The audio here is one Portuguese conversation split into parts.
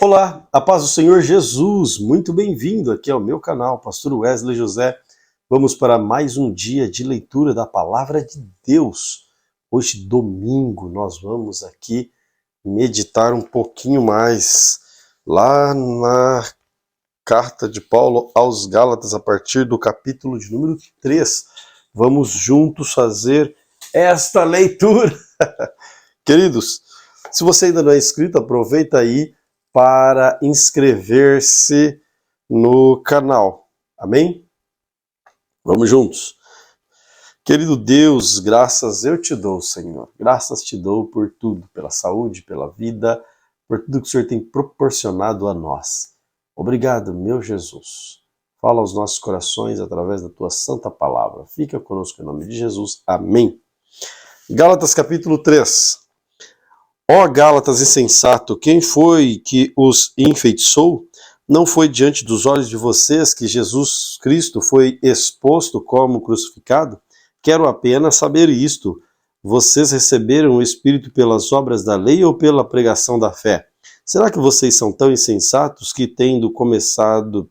Olá, a paz do Senhor Jesus, muito bem-vindo aqui ao meu canal, Pastor Wesley José. Vamos para mais um dia de leitura da Palavra de Deus. Hoje, domingo, nós vamos aqui meditar um pouquinho mais lá na carta de Paulo aos Gálatas, a partir do capítulo de número 3. Vamos juntos fazer esta leitura. Queridos, se você ainda não é inscrito, aproveita aí para inscrever-se no canal. Amém? Vamos juntos. Querido Deus, graças eu te dou, Senhor. Graças te dou por tudo, pela saúde, pela vida, por tudo que o Senhor tem proporcionado a nós. Obrigado, meu Jesus. Fala aos nossos corações através da tua santa palavra. Fica conosco em nome de Jesus. Amém. Gálatas capítulo 3. Ó Gálatas insensato, quem foi que os enfeitiçou? Não foi diante dos olhos de vocês que Jesus Cristo foi exposto como crucificado? Quero apenas saber isto. Vocês receberam o Espírito pelas obras da lei ou pela pregação da fé? Será que vocês são tão insensatos que, tendo começado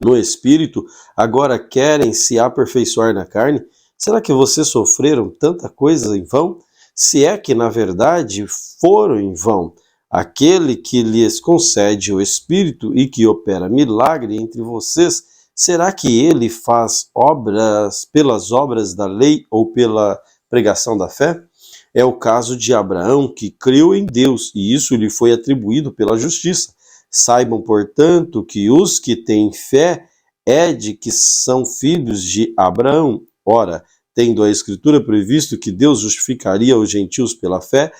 no Espírito, agora querem se aperfeiçoar na carne? Será que vocês sofreram tanta coisa em vão? Se é que, na verdade, foram em vão, aquele que lhes concede o Espírito e que opera milagre entre vocês, será que ele faz obras pelas obras da lei ou pela pregação da fé? É o caso de Abraão, que creu em Deus, e isso lhe foi atribuído pela justiça. Saibam, portanto, que os que têm fé é de que são filhos de Abraão. Ora, tendo a Escritura previsto que Deus justificaria os gentios pela fé,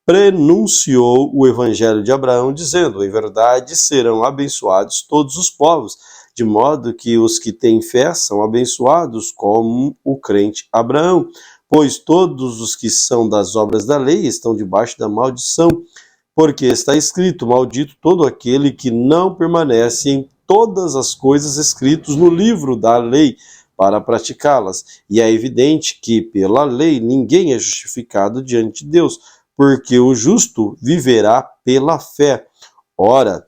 prenunciou o Evangelho de Abraão, dizendo: em verdade serão abençoados todos os povos, de modo que os que têm fé são abençoados como o crente Abraão, pois todos os que são das obras da lei estão debaixo da maldição, porque está escrito: maldito todo aquele que não permanece em todas as coisas escritas no livro da lei, para praticá-las. E é evidente que, pela lei, ninguém é justificado diante de Deus, porque o justo viverá pela fé. Ora,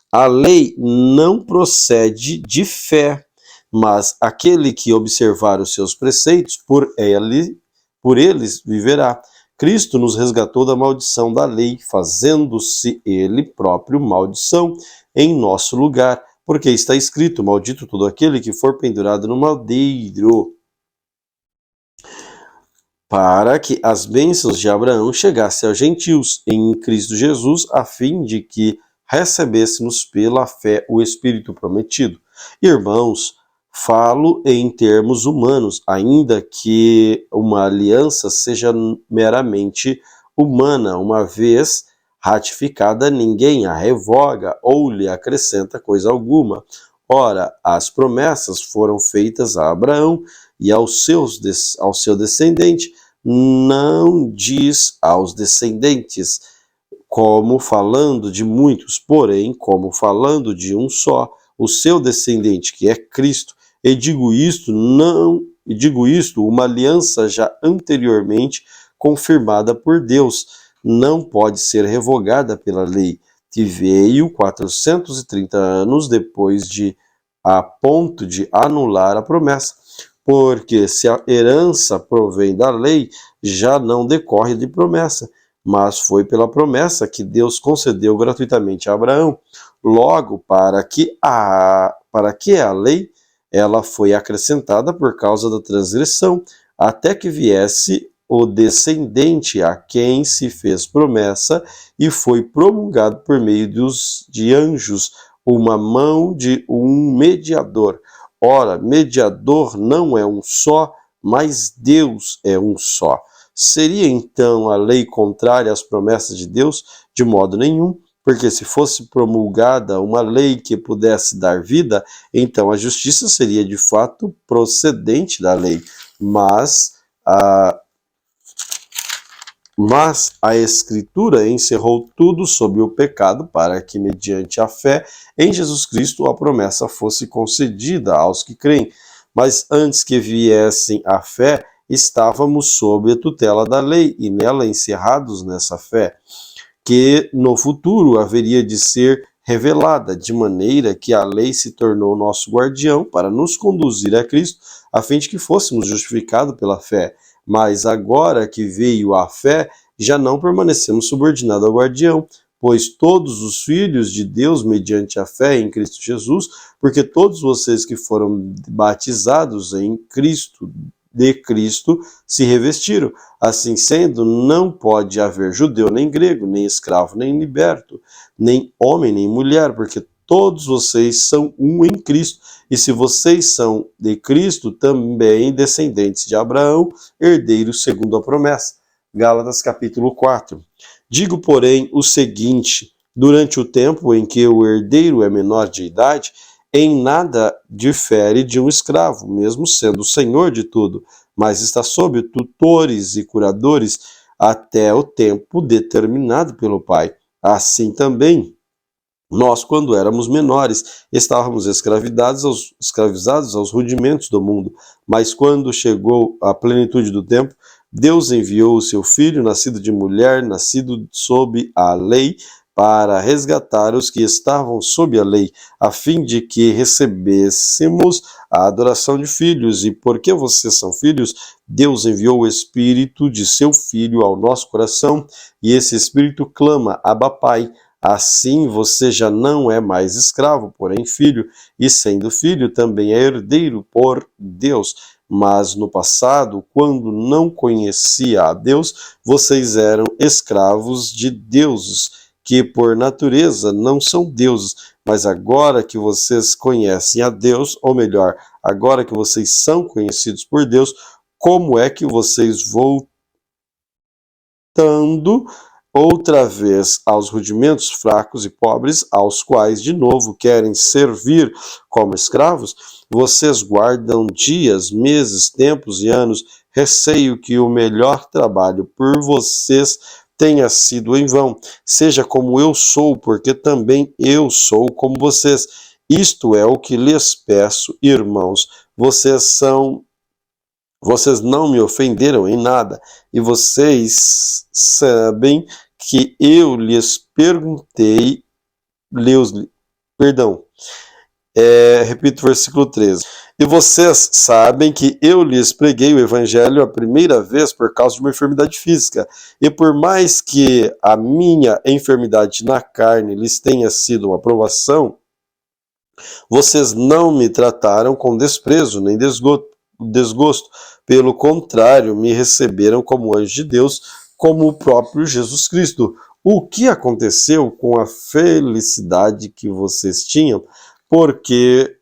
a lei não procede de fé, mas aquele que observar os seus preceitos, por eles viverá. Cristo nos resgatou da maldição da lei, fazendo-se ele próprio maldição em nosso lugar, porque está escrito: maldito todo aquele que for pendurado no madeiro, para que as bênçãos de Abraão chegassem aos gentios em Cristo Jesus, a fim de que recebêssemos pela fé o Espírito prometido. Irmãos, falo em termos humanos, ainda que uma aliança seja meramente humana, uma vez ratificada, ninguém a revoga ou lhe acrescenta coisa alguma. Ora, as promessas foram feitas a Abraão e ao seu descendente, não diz aos descendentes, como falando de muitos, porém, como falando de um só, o seu descendente, que é Cristo. E digo isto, uma aliança já anteriormente confirmada por Deus, não pode ser revogada pela lei, que veio 430 anos depois a ponto de anular a promessa, porque se a herança provém da lei, já não decorre de promessa, mas foi pela promessa que Deus concedeu gratuitamente a Abraão. Logo, para que a lei, ela foi acrescentada por causa da transgressão, até que viesse o descendente a quem se fez promessa, e foi promulgado por meio de anjos, uma mão de um mediador. Ora, mediador não é um só, mas Deus é um só. Seria então a lei contrária às promessas de Deus? De modo nenhum, porque se fosse promulgada uma lei que pudesse dar vida, então a justiça seria de fato procedente da lei. Mas a Escritura encerrou tudo sob o pecado, para que, mediante a fé em Jesus Cristo, a promessa fosse concedida aos que creem. Mas antes que viessem a fé, estávamos sob a tutela da lei, e nela encerrados nessa fé. que no futuro haveria de ser revelada, de maneira que a lei se tornou nosso guardião para nos conduzir a Cristo, a fim de que fôssemos justificados pela fé. Mas agora que veio a fé, já não permanecemos subordinados ao guardião, pois todos os filhos de Deus, mediante a fé em Cristo Jesus, porque todos vocês que foram batizados em Cristo, de Cristo, se revestiram. Assim sendo, não pode haver judeu nem grego, nem escravo nem liberto, nem homem nem mulher, porque todos vocês são um em Cristo. E se vocês são de Cristo, também descendentes de Abraão, herdeiros segundo a promessa. Gálatas capítulo 4. Digo, porém, o seguinte: durante o tempo em que o herdeiro é menor de idade, em nada difere de um escravo, mesmo sendo o senhor de tudo, mas está sob tutores e curadores até o tempo determinado pelo pai. Assim também, nós, quando éramos menores, estávamos escravizados aos rudimentos do mundo, mas quando chegou a plenitude do tempo, Deus enviou o seu Filho, nascido de mulher, nascido sob a lei, para resgatar os que estavam sob a lei, a fim de que recebêssemos a adoração de filhos. E porque vocês são filhos, Deus enviou o Espírito de seu Filho ao nosso coração, e esse Espírito clama: Abba, Pai. Assim você já não é mais escravo, porém filho, e sendo filho também é herdeiro por Deus. Mas no passado, quando não conhecia a Deus, vocês eram escravos de deuses, que por natureza não são deuses. Mas agora que vocês conhecem a Deus, ou melhor, agora que vocês são conhecidos por Deus, como é que vocês, voltando outra vez aos rudimentos fracos e pobres, aos quais de novo querem servir como escravos, vocês guardam dias, meses, tempos e anos, receio que o melhor trabalho por vocês tenha sido em vão. Seja como eu sou, porque também eu sou como vocês. Isto é o que lhes peço, irmãos. Vocês não me ofenderam em nada, e vocês sabem que eu lhes perguntei, repito o versículo 13. E vocês sabem que eu lhes preguei o evangelho a primeira vez por causa de uma enfermidade física. E por mais que a minha enfermidade na carne lhes tenha sido uma provação, vocês não me trataram com desprezo nem desgosto. Pelo contrário, me receberam como anjo de Deus, como o próprio Jesus Cristo. O que aconteceu com a felicidade que vocês tinham? Porque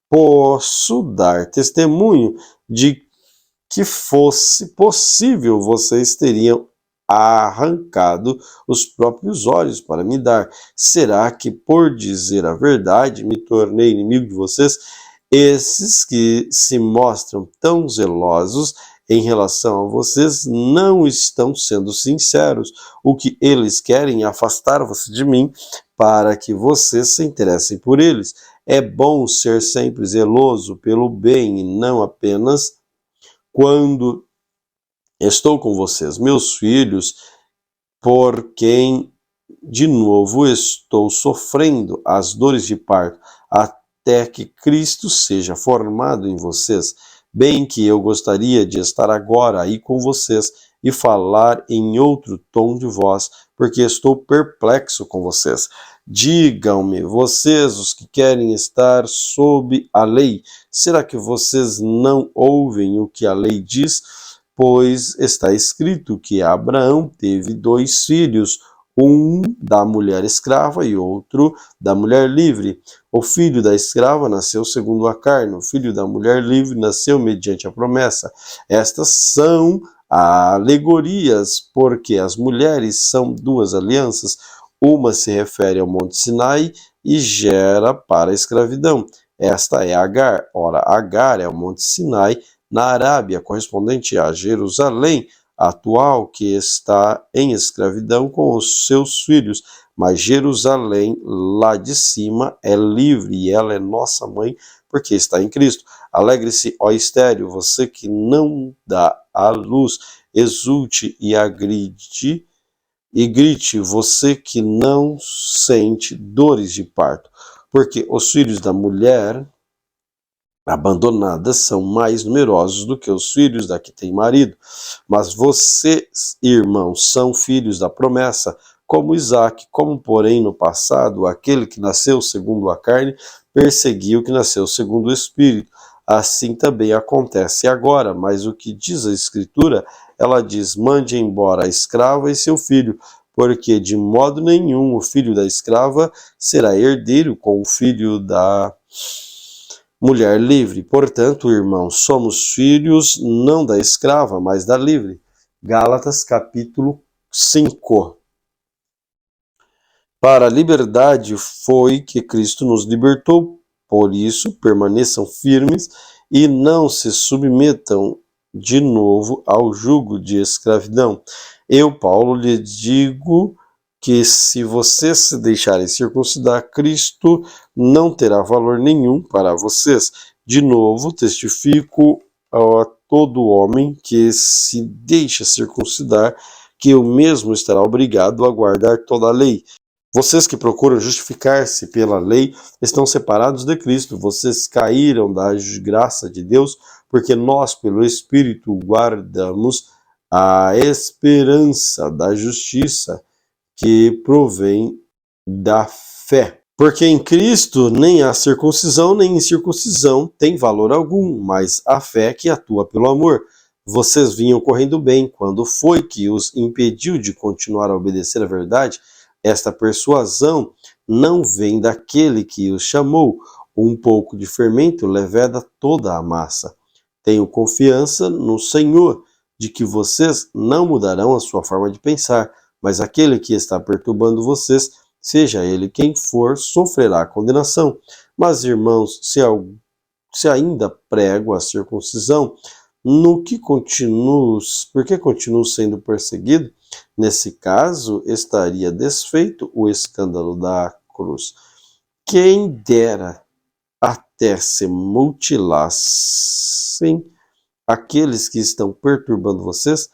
posso dar testemunho de que fosse possível, vocês teriam arrancado os próprios olhos para me dar. Será que, por dizer a verdade, me tornei inimigo de vocês? Esses que se mostram tão zelosos em relação a vocês não estão sendo sinceros. O que eles querem é afastar-vos de mim para que vocês se interessem por eles. É bom ser sempre zeloso pelo bem e não apenas quando estou com vocês, meus filhos, por quem de novo estou sofrendo as dores de parto, até que Cristo seja formado em vocês. Bem que eu gostaria de estar agora aí com vocês e falar em outro tom de voz, porque estou perplexo com vocês. Digam-me, vocês, os que querem estar sob a lei, será que vocês não ouvem o que a lei diz? Pois está escrito que Abraão teve 2 filhos, um da mulher escrava e outro da mulher livre. O filho da escrava nasceu segundo a carne, o filho da mulher livre nasceu mediante a promessa. Estas são alegorias, porque as mulheres são 2 alianças. Uma se refere ao Monte Sinai e gera para a escravidão. Esta é Agar. Ora, Agar é o Monte Sinai na Arábia, correspondente a Jerusalém atual, que está em escravidão com os seus filhos. Mas Jerusalém, lá de cima, é livre e ela é nossa mãe, porque está em Cristo. Alegre-se, ó estéril, você que não dá à luz, exulte e agride e grite, você que não sente dores de parto, porque os filhos da mulher abandonadas são mais numerosos do que os filhos da que tem marido. Mas vocês, irmãos, são filhos da promessa, como Isaque, como porém no passado aquele que nasceu segundo a carne perseguiu o que nasceu segundo o Espírito. Assim também acontece agora, mas o que diz a Escritura, ela diz, mande embora a escrava e seu filho, porque de modo nenhum o filho da escrava será herdeiro com o filho da mulher livre. Portanto, irmãos, somos filhos não da escrava, mas da livre. Gálatas capítulo 5. Para a liberdade foi que Cristo nos libertou, por isso permaneçam firmes e não se submetam de novo ao jugo de escravidão. Eu, Paulo, lhe digo que se vocês se deixarem circuncidar, Cristo não terá valor nenhum para vocês. De novo, testifico a todo homem que se deixa circuncidar, que o mesmo estará obrigado a guardar toda a lei. Vocês que procuram justificar-se pela lei estão separados de Cristo. Vocês caíram da graça de Deus, porque nós, pelo Espírito, guardamos a esperança da justiça que provém da fé. Porque em Cristo nem a circuncisão nem a incircuncisão tem valor algum, mas a fé que atua pelo amor. Vocês vinham correndo bem. Quando foi que os impediu de continuar a obedecer à verdade? Esta persuasão não vem daquele que os chamou. Um pouco de fermento leveda toda a massa. Tenho confiança no Senhor de que vocês não mudarão a sua forma de pensar, mas aquele que está perturbando vocês, seja ele quem for, sofrerá condenação. Mas, irmãos, se ainda prego a circuncisão, por que continuo sendo perseguido? Nesse caso, estaria desfeito o escândalo da cruz. Quem dera até se mutilassem aqueles que estão perturbando vocês,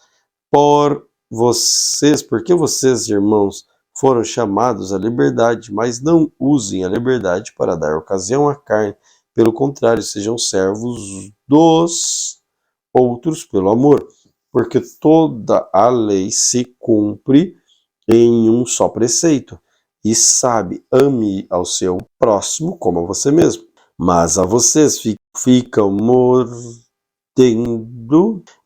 porque vocês, irmãos, foram chamados à liberdade, mas não usem a liberdade para dar ocasião à carne. Pelo contrário, sejam servos dos outros pelo amor, porque toda a lei se cumpre em um só preceito, e sabe, ame ao seu próximo como a você mesmo. Mas a vocês ficam mordendo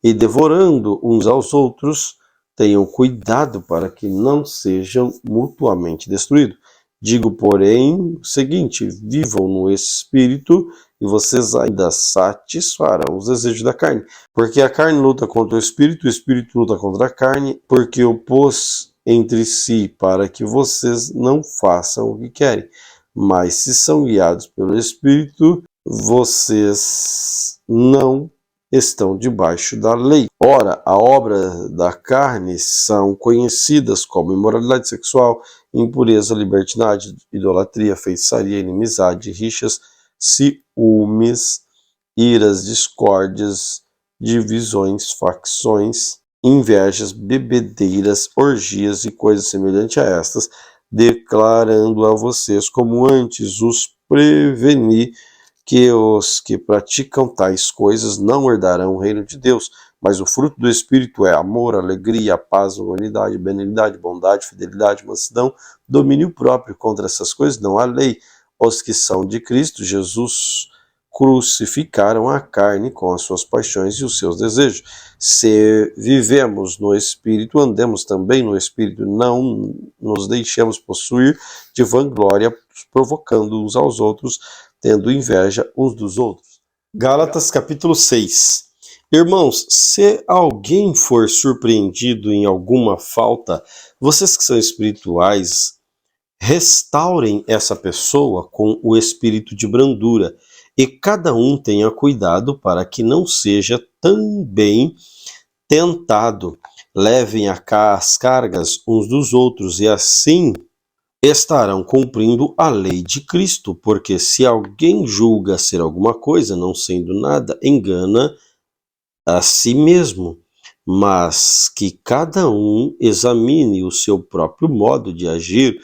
e devorando uns aos outros, tenham cuidado para que não sejam mutuamente destruídos. Digo, porém, o seguinte, vivam no Espírito e vocês ainda satisfarão os desejos da carne. Porque a carne luta contra o Espírito luta contra a carne, porque opôs entre si para que vocês não façam o que querem. Mas se são guiados pelo Espírito, vocês não estão debaixo da lei. Ora, a obra da carne são conhecidas como imoralidade sexual, impureza, libertinagem, idolatria, feitiçaria, inimizade, rixas, ciúmes, iras, discórdias, divisões, facções, invejas, bebedeiras, orgias e coisas semelhantes a estas, declarando a vocês como antes os preveni que os que praticam tais coisas não herdarão o reino de Deus, mas o fruto do Espírito é amor, alegria, paz, unidade, benignidade, bondade, fidelidade, mansidão, domínio próprio. Contra essas coisas não há lei. Os que são de Cristo Jesus crucificaram a carne com as suas paixões e os seus desejos. Se vivemos no Espírito, andemos também no Espírito, não nos deixemos possuir de vanglória, provocando uns aos outros, tendo inveja uns dos outros. Gálatas capítulo 6. Irmãos, se alguém for surpreendido em alguma falta, vocês que são espirituais, restaurem essa pessoa com o espírito de brandura, e cada um tenha cuidado para que não seja também tentado. Levem as cargas uns dos outros, e assim estarão cumprindo a lei de Cristo, porque se alguém julga ser alguma coisa, não sendo nada, engana a si mesmo. mas que cada um examine o seu próprio modo de agir,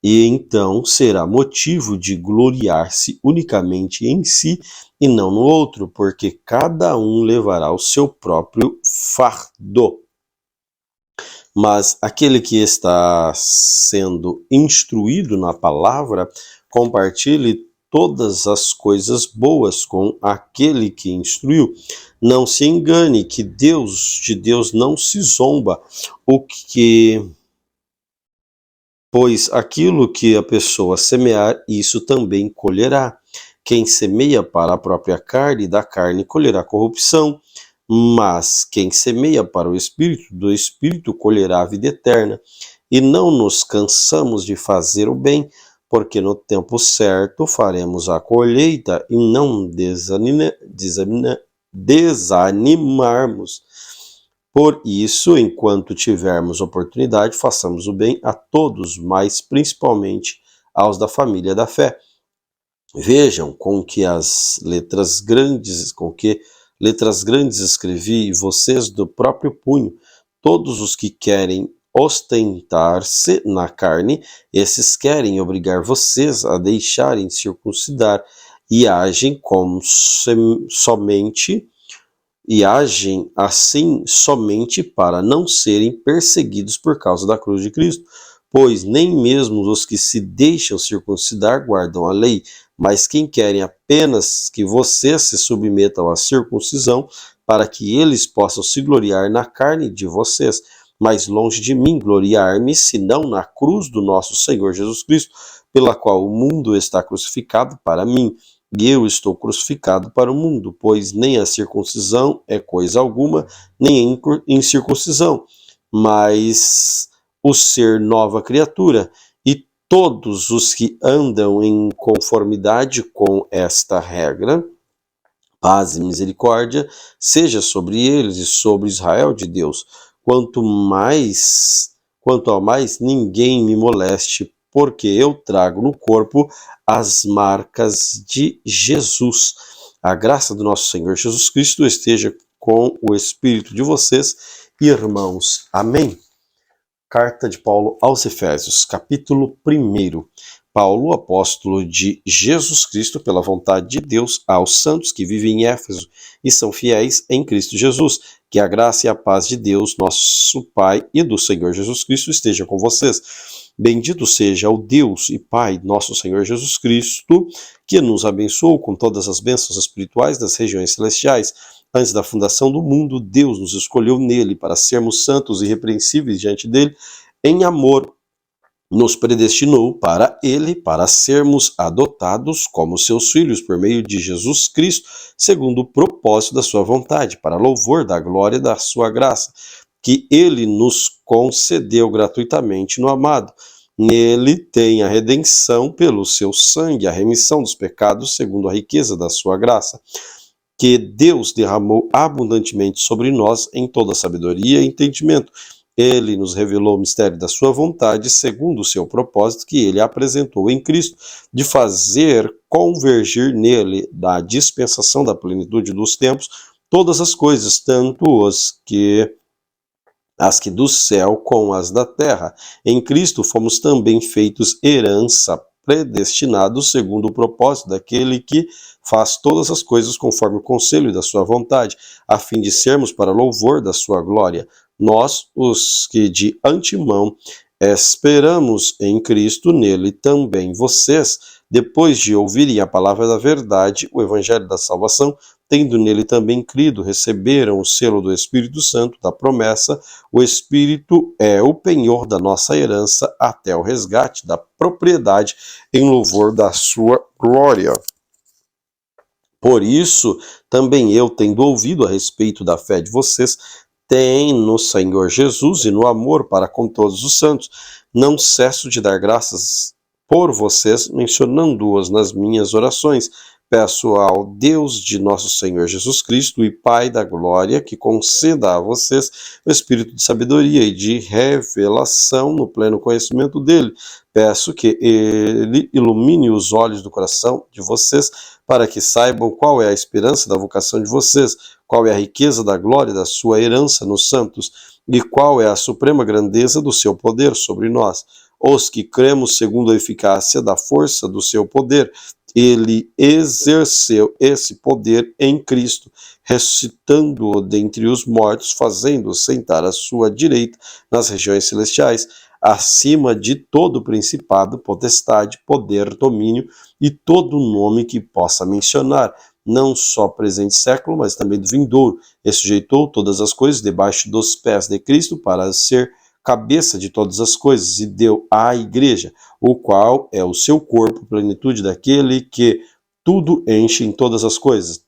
e então será motivo de gloriar-se unicamente em si e não no outro, porque cada um levará o seu próprio fardo. Mas aquele que está sendo instruído na palavra, compartilhe todas as coisas boas com aquele que instruiu. Não se engane que de Deus não se zomba, pois aquilo que a pessoa semear, isso também colherá. Quem semeia para a própria carne, da carne colherá corrupção, mas quem semeia para o Espírito, do Espírito colherá a vida eterna. E não nos cansamos de fazer o bem, porque no tempo certo faremos a colheita e não desanimarmos. Por isso, enquanto tivermos oportunidade, façamos o bem a todos, mas principalmente aos da família da fé. Vejam com que letras grandes escrevi, e vocês do próprio punho, todos os que querem ostentar-se na carne, esses querem obrigar vocês a deixarem circuncidar e agem assim somente para não serem perseguidos por causa da cruz de Cristo, pois nem mesmo os que se deixam circuncidar guardam a lei, mas quem querem apenas que vocês se submetam à circuncisão, para que eles possam se gloriar na carne de vocês. Mas longe de mim gloriar-me, senão na cruz do nosso Senhor Jesus Cristo, pela qual o mundo está crucificado para mim, e eu estou crucificado para o mundo, pois nem a circuncisão é coisa alguma, nem a incircuncisão, mas o ser nova criatura. E todos os que andam em conformidade com esta regra, paz e misericórdia, seja sobre eles e sobre Israel de Deus. Quanto ao mais, ninguém me moleste, porque eu trago no corpo as marcas de Jesus. A graça do nosso Senhor Jesus Cristo esteja com o espírito de vocês, irmãos. Amém. Carta de Paulo aos Efésios, capítulo 1. Paulo, apóstolo de Jesus Cristo, pela vontade de Deus, aos santos que vivem em Éfeso e são fiéis em Cristo Jesus. Que a graça e a paz de Deus, nosso Pai, e do Senhor Jesus Cristo esteja com vocês. Bendito seja o Deus e Pai, nosso Senhor Jesus Cristo, que nos abençoou com todas as bênçãos espirituais das regiões celestiais. Antes da fundação do mundo, Deus nos escolheu nele para sermos santos e irrepreensíveis diante dele. Em amor, nos predestinou para ele, para sermos adotados como seus filhos por meio de Jesus Cristo, segundo o propósito da sua vontade, para louvor da glória da sua graça, que ele nos concedeu gratuitamente no amado. Nele tem a redenção pelo seu sangue, a remissão dos pecados segundo a riqueza da sua graça, que Deus derramou abundantemente sobre nós em toda sabedoria e entendimento. Ele nos revelou o mistério da sua vontade, segundo o seu propósito, que ele apresentou em Cristo, de fazer convergir nele, da dispensação da plenitude dos tempos, todas as coisas, tanto as que do céu com as da terra. Em Cristo fomos também feitos herança, predestinados segundo o propósito daquele que faz todas as coisas conforme o conselho da sua vontade, a fim de sermos para louvor da sua glória. Nós, os que de antemão esperamos em Cristo, nele também vocês, depois de ouvirem a palavra da verdade, o evangelho da salvação, tendo nele também crido, receberam o selo do Espírito Santo da promessa. O Espírito é o penhor da nossa herança até o resgate da propriedade em louvor da sua glória. Por isso, também eu, tendo ouvido a respeito da fé de vocês, tenho no Senhor Jesus e no amor para com todos os santos, não cesso de dar graças por vocês, mencionando-os nas minhas orações. Peço ao Deus de nosso Senhor Jesus Cristo e Pai da glória que conceda a vocês o espírito de sabedoria e de revelação no pleno conhecimento dele. Peço que ele ilumine os olhos do coração de vocês para que saibam qual é a esperança da vocação de vocês, qual é a riqueza da glória da sua herança nos santos, e qual é a suprema grandeza do seu poder sobre nós, os que cremos segundo a eficácia da força do seu poder. Ele exerceu esse poder em Cristo, ressuscitando-o dentre os mortos, fazendo-o sentar à sua direita nas regiões celestiais, acima de todo principado, potestade, poder, domínio e todo nome que possa mencionar, não só presente século, mas também do vindouro, e sujeitou todas as coisas debaixo dos pés de Cristo para ser cabeça de todas as coisas, e deu à igreja, o qual é o seu corpo, plenitude daquele que tudo enche em todas as coisas.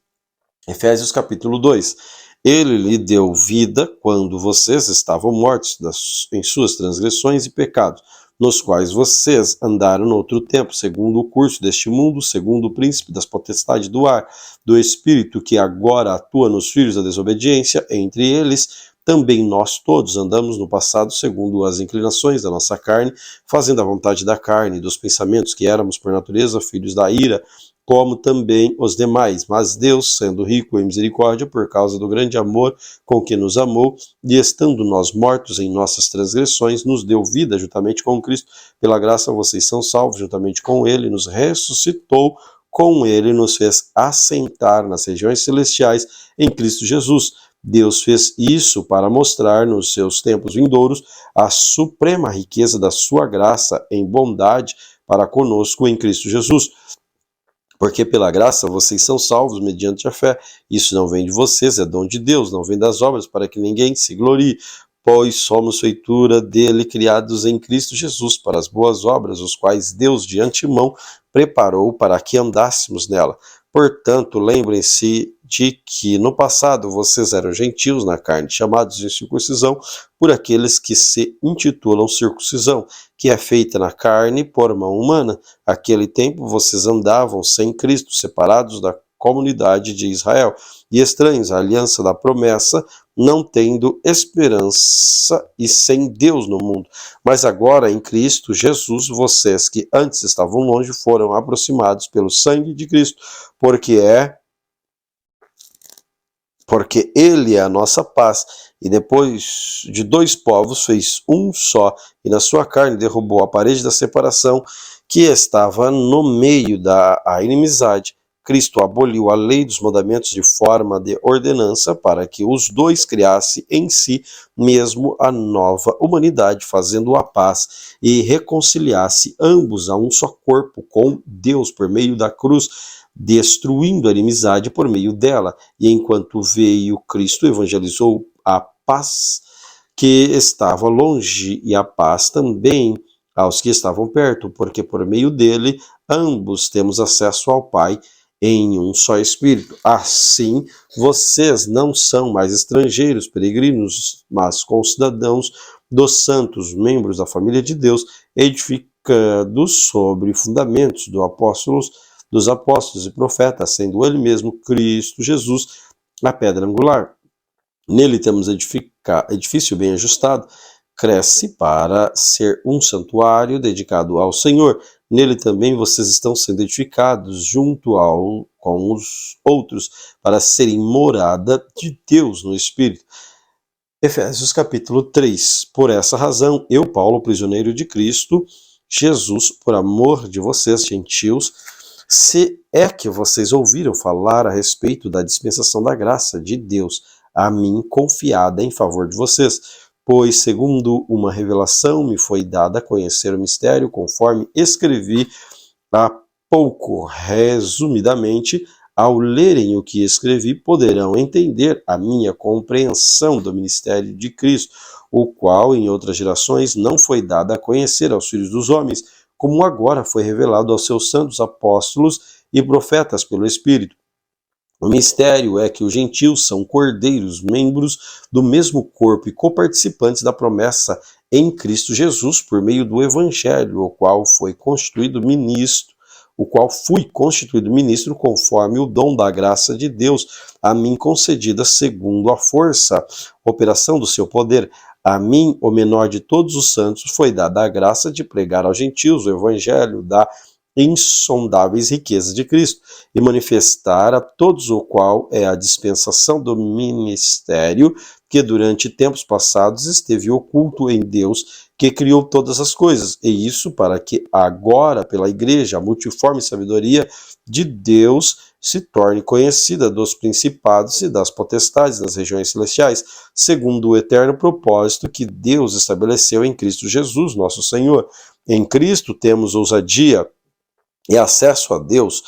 Efésios capítulo 2. Ele lhe deu vida quando vocês estavam mortos em suas transgressões e pecados, nos quais vocês andaram no outro tempo, segundo o curso deste mundo, segundo o príncipe das potestades do ar, do espírito que agora atua nos filhos da desobediência, entre eles também nós todos andamos no passado segundo as inclinações da nossa carne, fazendo a vontade da carne e dos pensamentos, que éramos por natureza filhos da ira, como também os demais. Mas Deus, sendo rico em misericórdia, por causa do grande amor com que nos amou, e estando nós mortos em nossas transgressões, nos deu vida juntamente com Cristo. Pela graça vocês são salvos, juntamente com Ele, nos ressuscitou com Ele, nos fez assentar nas regiões celestiais em Cristo Jesus. Deus fez isso para mostrar nos seus tempos vindouros a suprema riqueza da sua graça em bondade para conosco em Cristo Jesus. Porque pela graça vocês são salvos mediante a fé. Isso não vem de vocês, é dom de Deus, não vem das obras, para que ninguém se glorie. Pois somos feitura dele, criados em Cristo Jesus, para as boas obras, os quais Deus de antemão preparou para que andássemos nela. Portanto, lembrem-se de que no passado vocês eram gentios na carne, chamados de circuncisão por aqueles que se intitulam circuncisão, que é feita na carne por mão humana. Aquele tempo vocês andavam sem Cristo, separados da comunidade de Israel e estranhos à aliança da promessa, não tendo esperança e sem Deus no mundo. Mas agora em Cristo Jesus, vocês que antes estavam longe foram aproximados pelo sangue de Cristo, porque Ele é a nossa paz, e depois de dois povos fez um só, e na sua carne derrubou a parede da separação que estava no meio da inimizade. Cristo aboliu a lei dos mandamentos de forma de ordenança para que os dois criassem em si mesmo a nova humanidade, fazendo a paz e reconciliasse ambos a um só corpo com Deus por meio da cruz, destruindo a inimizade por meio dela. E enquanto veio Cristo, evangelizou a paz que estava longe e a paz também aos que estavam perto, porque por meio dele ambos temos acesso ao Pai em um só Espírito. Assim, vocês não são mais estrangeiros, peregrinos, mas concidadãos dos santos, membros da família de Deus, edificados sobre fundamentos dos apóstolos e profetas, sendo ele mesmo Cristo Jesus a pedra angular. Nele temos edifício bem ajustado, cresce para ser um santuário dedicado ao Senhor. Nele também vocês estão sendo edificados junto com os outros para serem morada de Deus no Espírito. Efésios capítulo 3. Por essa razão, eu, Paulo, prisioneiro de Cristo Jesus, por amor de vocês, gentios, se é que vocês ouviram falar a respeito da dispensação da graça de Deus, a mim confiada em favor de vocês, pois, segundo uma revelação, me foi dada a conhecer o mistério, conforme escrevi há pouco, resumidamente. Ao lerem o que escrevi, poderão entender a minha compreensão do ministério de Cristo, o qual, em outras gerações, não foi dado a conhecer aos filhos dos homens, como agora foi revelado aos seus santos apóstolos e profetas pelo Espírito. O mistério é que os gentios são cordeiros, membros do mesmo corpo e coparticipantes da promessa em Cristo Jesus por meio do Evangelho, o qual fui constituído ministro conforme o dom da graça de Deus, a mim concedida segundo a força, operação do seu poder. A mim, o menor de todos os santos, foi dada a graça de pregar aos gentios o Evangelho da insondáveis riquezas de Cristo e manifestar a todos o qual é a dispensação do ministério que durante tempos passados esteve oculto em Deus, que criou todas as coisas, e isso para que agora, pela Igreja, a multiforme sabedoria de Deus se torne conhecida dos principados e das potestades das regiões celestiais, segundo o eterno propósito que Deus estabeleceu em Cristo Jesus, nosso Senhor. Em Cristo temos ousadia e acesso a Deus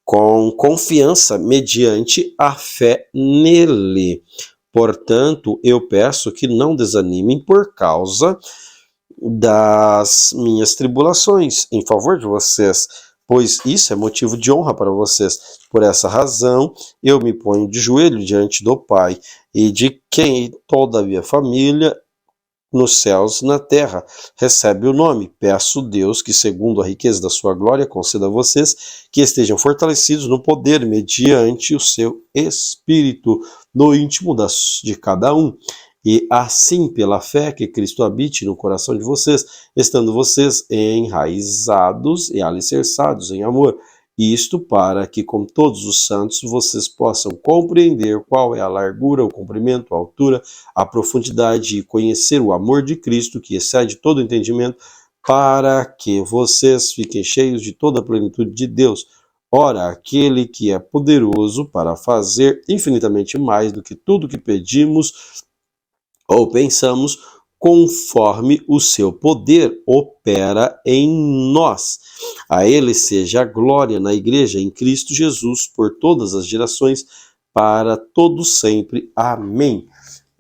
com confiança mediante a fé nele. Portanto, eu peço que não desanimem por causa das minhas tribulações em favor de vocês, pois isso é motivo de honra para vocês. Por essa razão, eu me ponho de joelho diante do Pai e de quem toda a minha família nos céus e na terra recebe o nome. Peço a Deus que, segundo a riqueza da sua glória, conceda a vocês que estejam fortalecidos no poder mediante o seu Espírito no íntimo de cada um. E assim, pela fé, que Cristo habite no coração de vocês, estando vocês enraizados e alicerçados em amor. Isto para que, com todos os santos, vocês possam compreender qual é a largura, o comprimento, a altura, a profundidade e conhecer o amor de Cristo, que excede todo entendimento, para que vocês fiquem cheios de toda a plenitude de Deus. Ora, aquele que é poderoso para fazer infinitamente mais do que tudo que pedimos ou pensamos, conforme o seu poder opera em nós. A ele seja a glória na Igreja em Cristo Jesus por todas as gerações, para todos sempre. Amém.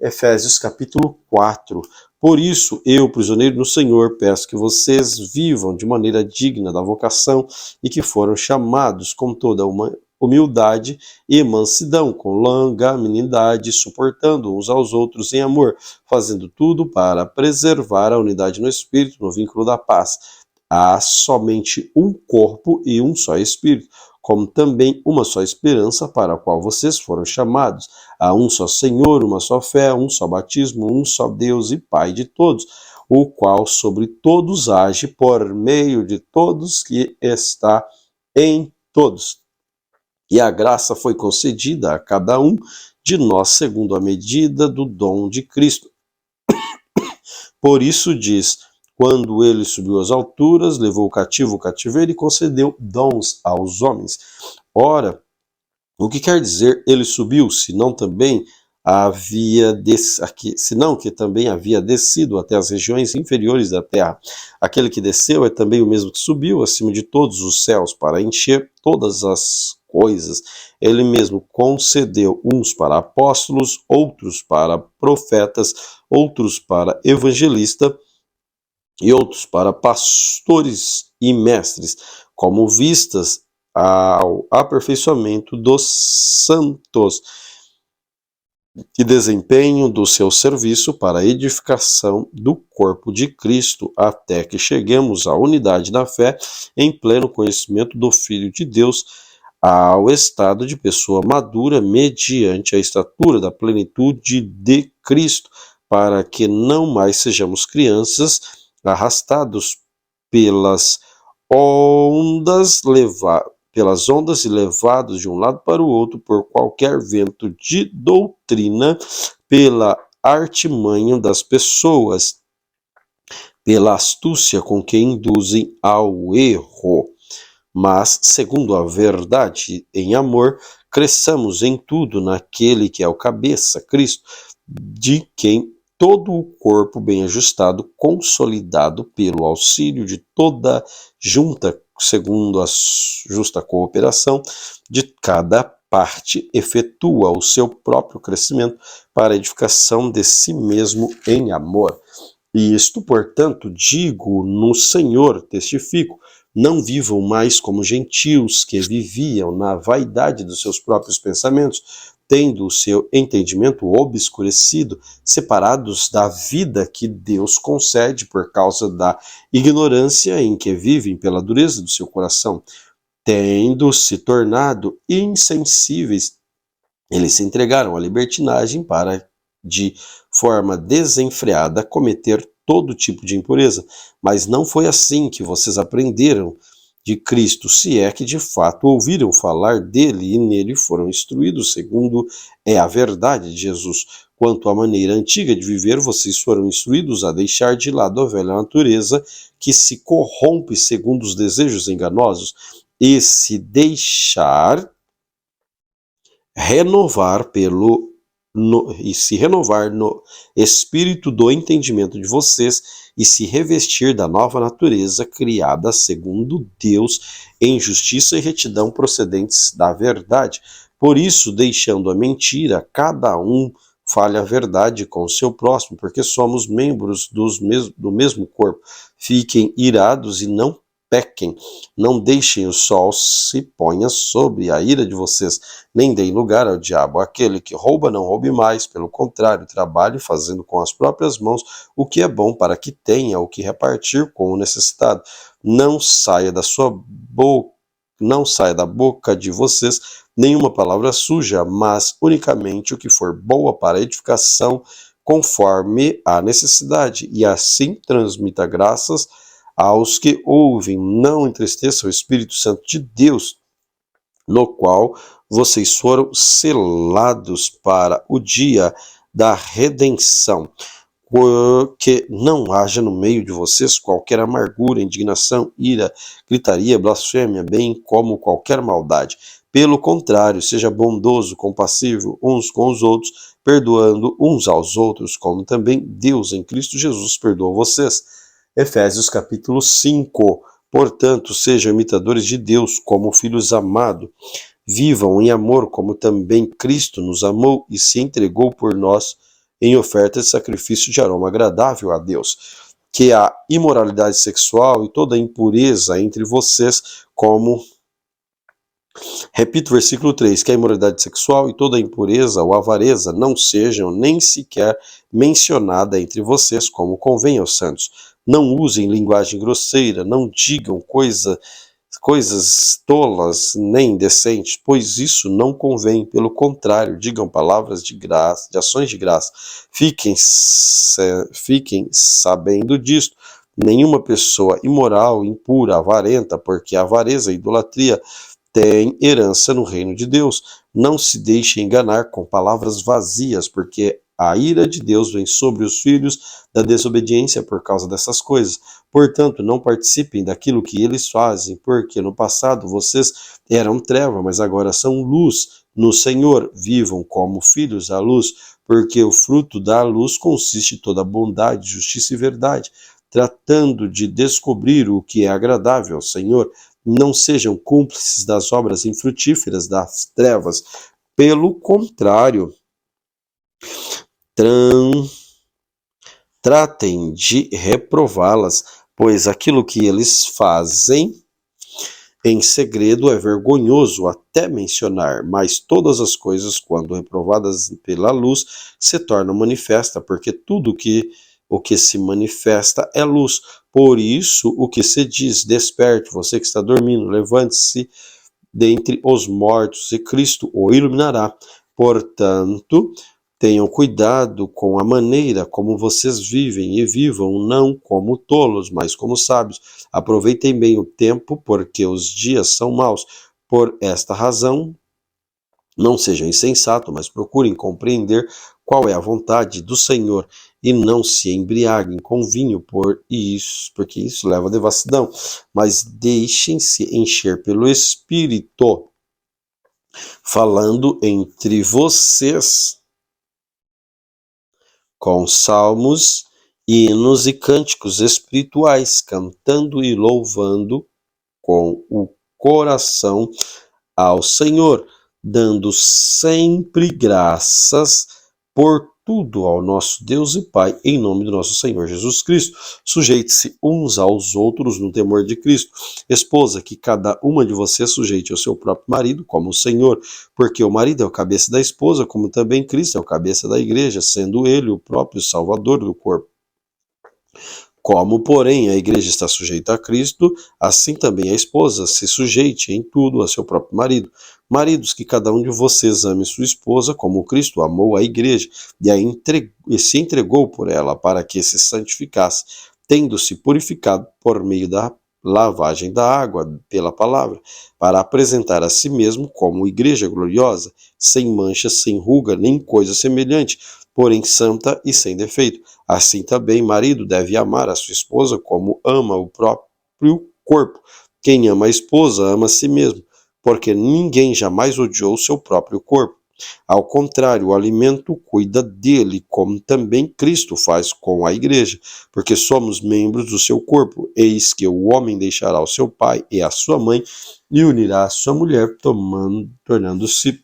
Efésios capítulo 4. Por isso, eu, prisioneiro no Senhor, peço que vocês vivam de maneira digna da vocação e que foram chamados com toda uma humildade e mansidão, com longanimidade, suportando uns aos outros em amor, fazendo tudo para preservar a unidade no Espírito, no vínculo da paz. Há somente um corpo e um só Espírito, como também uma só esperança para a qual vocês foram chamados. Há um só Senhor, uma só fé, um só batismo, um só Deus e Pai de todos, o qual sobre todos age por meio de todos que está em todos. E a graça foi concedida a cada um de nós segundo a medida do dom de Cristo. Por isso diz: quando ele subiu às alturas, levou o cativo o cativeiro e concedeu dons aos homens. Ora, o que quer dizer ele subiu, senão que também havia descido até as regiões inferiores da terra? Aquele que desceu é também o mesmo que subiu acima de todos os céus para encher todas as coisas. Ele mesmo concedeu uns para apóstolos, outros para profetas, outros para evangelistas e outros para pastores e mestres, como vistas ao aperfeiçoamento dos santos e desempenho do seu serviço para a edificação do corpo de Cristo, até que cheguemos à unidade da fé, em pleno conhecimento do Filho de Deus, ao estado de pessoa madura, mediante a estatura da plenitude de Cristo, para que não mais sejamos crianças, arrastados pelas ondas e levados de um lado para o outro por qualquer vento de doutrina, pela artimanha das pessoas, pela astúcia com que induzem ao erro. Mas, segundo a verdade em amor, cresçamos em tudo naquele que é o cabeça, Cristo, de quem todo o corpo bem ajustado, consolidado pelo auxílio de toda junta, segundo a justa cooperação de cada parte, efetua o seu próprio crescimento para a edificação de si mesmo em amor. E isto, portanto, digo no Senhor, testifico, não vivam mais como gentios que viviam na vaidade dos seus próprios pensamentos, tendo o seu entendimento obscurecido, separados da vida que Deus concede por causa da ignorância em que vivem pela dureza do seu coração, tendo se tornado insensíveis, eles se entregaram à libertinagem para, de forma desenfreada, cometer todo tipo de impureza. Mas não foi assim que vocês aprenderam, de Cristo, se é que de fato ouviram falar dele e nele foram instruídos, segundo é a verdade de Jesus. Quanto à maneira antiga de viver, vocês foram instruídos a deixar de lado a velha natureza, que se corrompe segundo os desejos enganosos, e se deixar renovar se renovar no espírito do entendimento de vocês e se revestir da nova natureza criada segundo Deus em justiça e retidão procedentes da verdade. Por isso, deixando a mentira, cada um fale a verdade com o seu próximo, porque somos membros do mesmo corpo. Fiquem irados e não pequem, não deixem o sol se ponha sobre a ira de vocês, nem deem lugar ao diabo. Aquele que rouba, não roube mais, pelo contrário, trabalhe fazendo com as próprias mãos o que é bom, para que tenha o que repartir com o necessitado. Não saia da boca de vocês nenhuma palavra suja, mas unicamente o que for boa para edificação, conforme a necessidade, e assim transmita graças aos que ouvem. Não entristeça o Espírito Santo de Deus, no qual vocês foram selados para o dia da redenção. Que não haja no meio de vocês qualquer amargura, indignação, ira, gritaria, blasfêmia, bem como qualquer maldade. Pelo contrário, seja bondoso, compassivo uns com os outros, perdoando uns aos outros, como também Deus em Cristo Jesus perdoou vocês. Efésios capítulo 5. Portanto, sejam imitadores de Deus como filhos amados. Vivam em amor como também Cristo nos amou e se entregou por nós em oferta de sacrifício de aroma agradável a Deus. Que a imoralidade sexual e toda impureza entre vocês, repito o versículo 3, que a imoralidade sexual e toda impureza ou avareza não sejam nem sequer mencionada entre vocês, como convém aos santos. Não usem linguagem grosseira, não digam coisas tolas nem indecentes, pois isso não convém. Pelo contrário, digam palavras de graça, de ações de graça. Fiquem sabendo disto. Nenhuma pessoa imoral, impura, avarenta, porque a avareza e a idolatria tem herança no reino de Deus. Não se deixe enganar com palavras vazias, porque a ira de Deus vem sobre os filhos da desobediência por causa dessas coisas. Portanto, não participem daquilo que eles fazem, porque no passado vocês eram treva, mas agora são luz no Senhor. Vivam como filhos da luz, porque o fruto da luz consiste em toda bondade, justiça e verdade, tratando de descobrir o que é agradável ao Senhor. Não sejam cúmplices das obras infrutíferas das trevas. Pelo contrário, tratem de reprová-las, pois aquilo que eles fazem em segredo é vergonhoso até mencionar, mas todas as coisas, quando reprovadas pela luz, se tornam manifestas, porque tudo o que se manifesta é luz. Por isso, o que se diz, desperte, você que está dormindo, levante-se dentre os mortos, e Cristo o iluminará. Portanto, tenham cuidado com a maneira como vocês vivem, e vivam não como tolos, mas como sábios. Aproveitem bem o tempo, porque os dias são maus. Por esta razão, não sejam insensatos, mas procurem compreender qual é a vontade do Senhor, e não se embriaguem com vinho, porque isso leva à devassidão, mas deixem-se encher pelo Espírito, falando entre vocês com salmos, hinos e cânticos espirituais, cantando e louvando com o coração ao Senhor, dando sempre graças por tudo ao nosso Deus e Pai, em nome do nosso Senhor Jesus Cristo. Sujeite-se uns aos outros no temor de Cristo. Esposa, que cada uma de vocês sujeite ao seu próprio marido, como o Senhor, porque o marido é o cabeça da esposa, como também Cristo é o cabeça da igreja, sendo ele o próprio Salvador do corpo. Como, porém, a igreja está sujeita a Cristo, assim também a esposa se sujeite em tudo a seu próprio marido. Maridos, que cada um de vocês ame sua esposa, como Cristo amou a igreja, e se entregou por ela, para que se santificasse, tendo-se purificado por meio da lavagem da água pela palavra, para apresentar a si mesmo como igreja gloriosa, sem mancha, sem ruga, nem coisa semelhante, porém santa e sem defeito. Assim também, marido deve amar a sua esposa como ama o próprio corpo. Quem ama a esposa ama a si mesmo, porque ninguém jamais odiou o seu próprio corpo. Ao contrário, o alimento cuida dele, como também Cristo faz com a igreja, porque somos membros do seu corpo. Eis que o homem deixará o seu pai e a sua mãe e unirá a sua mulher, tornando-se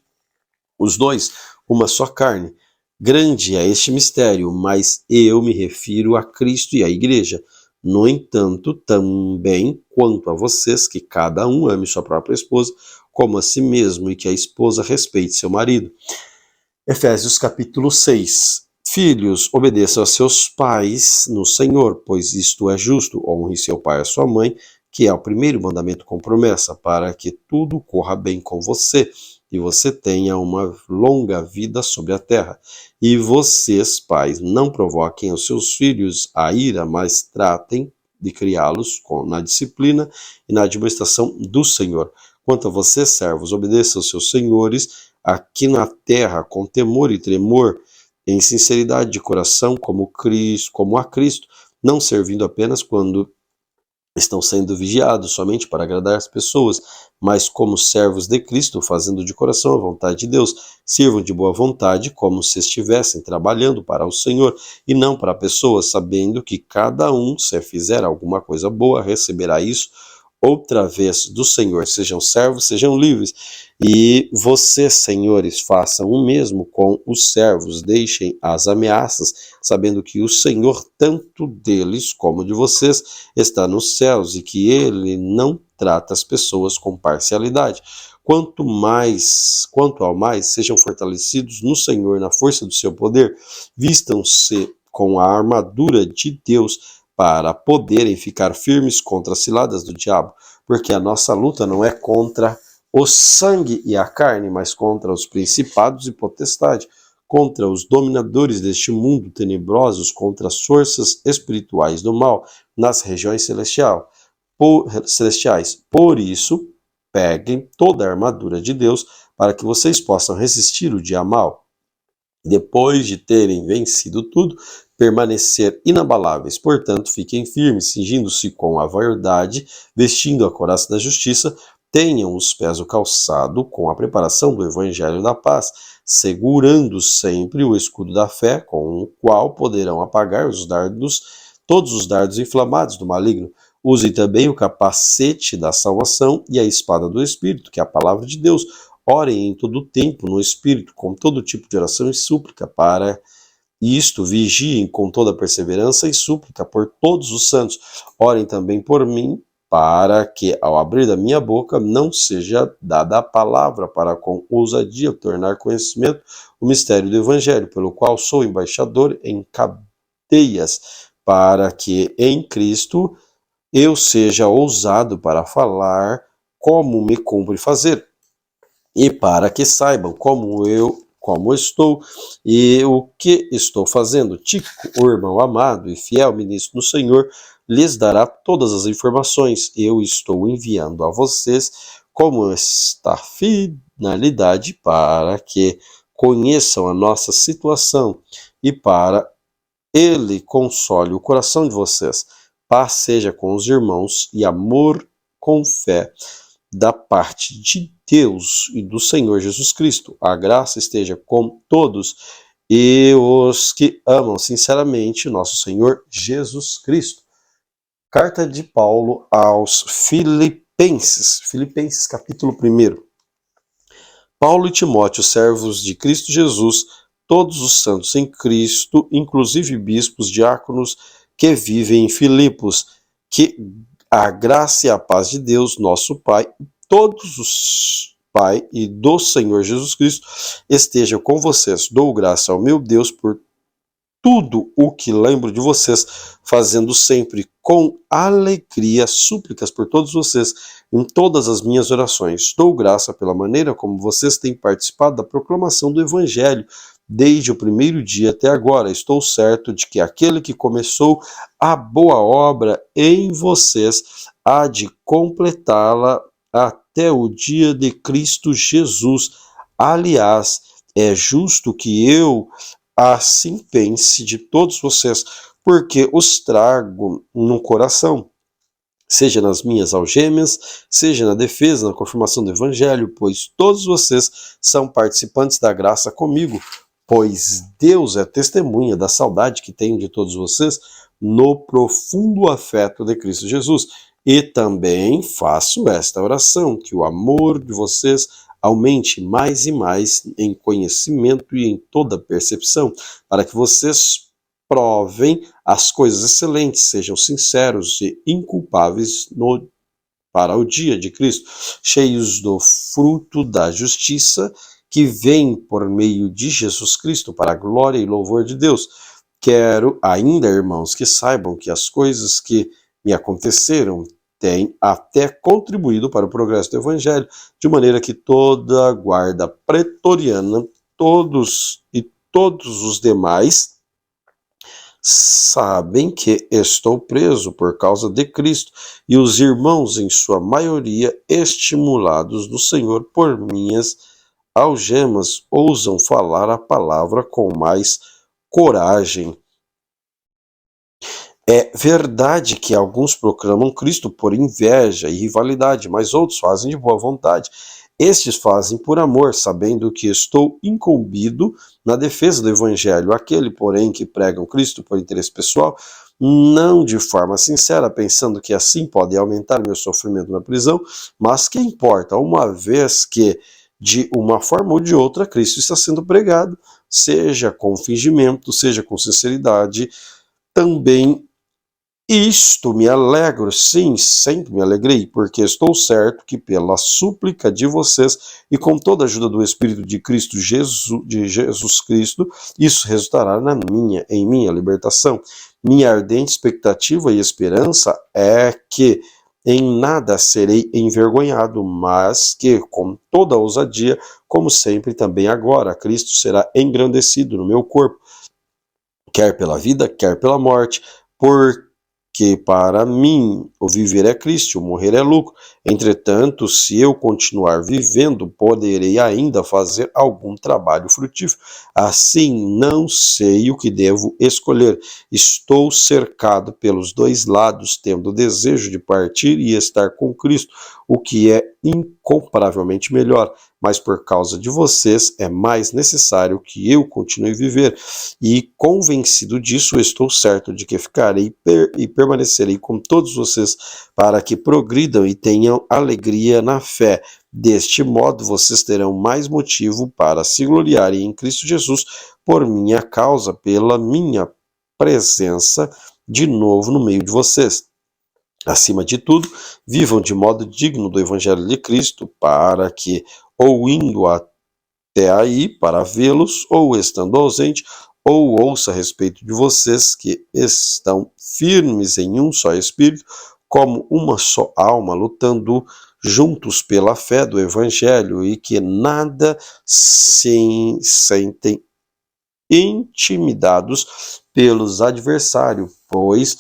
os dois uma só carne. Grande é este mistério, mas eu me refiro a Cristo e à igreja. No entanto, também quanto a vocês, que cada um ame sua própria esposa, como a si mesmo, e que a esposa respeite seu marido. Efésios capítulo 6. Filhos, obedeçam a seus pais no Senhor, pois isto é justo. Honre seu pai e a sua mãe, que é o primeiro mandamento com promessa, para que tudo corra bem com você e você tenha uma longa vida sobre a terra. E vocês, pais, não provoquem os seus filhos a ira, mas tratem de criá-los na disciplina e na admoestação do Senhor. Quanto a vocês, servos, obedeçam aos seus senhores aqui na terra com temor e tremor, em sinceridade de coração, como a Cristo, não servindo apenas quando estão sendo vigiados somente para agradar as pessoas, mas como servos de Cristo, fazendo de coração a vontade de Deus. Sirvam de boa vontade, como se estivessem trabalhando para o Senhor, e não para pessoas, sabendo que cada um, se fizer alguma coisa boa, receberá isso outra vez do Senhor. Sejam servos, sejam livres. E vocês, senhores, façam o mesmo com os servos. Deixem as ameaças, sabendo que o Senhor, tanto deles como de vocês, está nos céus e que ele não trata as pessoas com parcialidade. Quanto ao mais, sejam fortalecidos no Senhor, na força do seu poder. Vistam-se com a armadura de Deus, para poderem ficar firmes contra as ciladas do diabo, porque a nossa luta não é contra o sangue e a carne, mas contra os principados e potestades, contra os dominadores deste mundo tenebrosos, contra as forças espirituais do mal nas regiões celestiais. Por isso, peguem toda a armadura de Deus para que vocês possam resistir o dia mal. Depois de terem vencido tudo, permanecer inabaláveis. Portanto, fiquem firmes, cingindo-se com a verdade, vestindo a couraça da justiça, tenham os pés o calçado com a preparação do evangelho da paz, segurando sempre o escudo da fé, com o qual poderão apagar todos os dardos inflamados do maligno. Usem também o capacete da salvação e a espada do Espírito, que é a palavra de Deus. Orem em todo o tempo no Espírito, com todo tipo de oração e súplica. Para isto, vigiem com toda perseverança e súplica por todos os santos. Orem também por mim, para que, ao abrir da minha boca, não seja dada a palavra para com ousadia tornar conhecimento o mistério do Evangelho, pelo qual sou embaixador em cadeias, para que em Cristo eu seja ousado para falar como me cumpre fazer, e para que saibam como estou e o que estou fazendo. Tíquico, o irmão amado e fiel ministro do Senhor, lhes dará todas as informações. Eu estou enviando a vocês como esta finalidade, para que conheçam a nossa situação e para ele console o coração de vocês. Paz seja com os irmãos e amor com fé da parte de Deus e do Senhor Jesus Cristo. A graça esteja com todos e os que amam sinceramente nosso Senhor Jesus Cristo. Carta de Paulo aos Filipenses capítulo 1. Paulo e Timóteo, servos de Cristo Jesus, todos os santos em Cristo, inclusive bispos, diáconos que vivem em Filipos, que a graça e a paz de Deus, nosso Pai, todos os Pai e do Senhor Jesus Cristo estejam com vocês. Dou graça ao meu Deus por tudo o que lembro de vocês, fazendo sempre com alegria súplicas por todos vocês em todas as minhas orações. Dou graça pela maneira como vocês têm participado da proclamação do Evangelho, desde o primeiro dia até agora. Estou certo de que aquele que começou a boa obra em vocês há de completá-la até o dia de Cristo Jesus. Aliás, é justo que eu assim pense de todos vocês, porque os trago no coração, seja nas minhas algemas, seja na defesa, na confirmação do Evangelho, pois todos vocês são participantes da graça comigo, pois Deus é testemunha da saudade que tenho de todos vocês no profundo afeto de Cristo Jesus. E também faço esta oração, que o amor de vocês aumente mais e mais em conhecimento e em toda percepção, para que vocês provem as coisas excelentes, sejam sinceros e inculpáveis para o dia de Cristo, cheios do fruto da justiça que vem por meio de Jesus Cristo para a glória e louvor de Deus. Quero ainda, irmãos, que saibam que as coisas que me aconteceram têm até contribuído para o progresso do Evangelho, de maneira que toda a guarda pretoriana, todos os demais sabem que estou preso por causa de Cristo, e os irmãos, em sua maioria, estimulados do Senhor por minhas algemas, ousam falar a palavra com mais coragem. É verdade que alguns proclamam Cristo por inveja e rivalidade, mas outros fazem de boa vontade. Estes fazem por amor, sabendo que estou incumbido na defesa do Evangelho. Aquele, porém, que pregam Cristo por interesse pessoal, não de forma sincera, pensando que assim pode aumentar meu sofrimento na prisão, mas que importa, uma vez que, de uma forma ou de outra, Cristo está sendo pregado, seja com fingimento, seja com sinceridade, também isto me alegro, sim, sempre me alegrei, porque estou certo que pela súplica de vocês e com toda a ajuda do Espírito de Jesus Cristo, isso resultará em minha libertação. Minha ardente expectativa e esperança é que em nada serei envergonhado, mas que com toda a ousadia, como sempre também agora, Cristo será engrandecido no meu corpo, quer pela vida, quer pela morte, porque para mim o viver é Cristo, o morrer é lucro. Entretanto, se eu continuar vivendo, poderei ainda fazer algum trabalho frutífero. Assim, não sei o que devo escolher. Estou cercado pelos dois lados, tendo o desejo de partir e estar com Cristo, o que é incomparavelmente melhor. Mas por causa de vocês é mais necessário que eu continue a viver. E convencido disso, estou certo de que ficarei e permanecerei com todos vocês para que progridam e tenham alegria na fé. Deste modo, vocês terão mais motivo para se gloriarem em Cristo Jesus por minha causa, pela minha presença de novo no meio de vocês. Acima de tudo, vivam de modo digno do Evangelho de Cristo, para que, ou indo até aí para vê-los, ou estando ausente, ou ouça a respeito de vocês que estão firmes em um só Espírito, como uma só alma, lutando juntos pela fé do Evangelho, e que nada se sentem intimidados pelos adversários, pois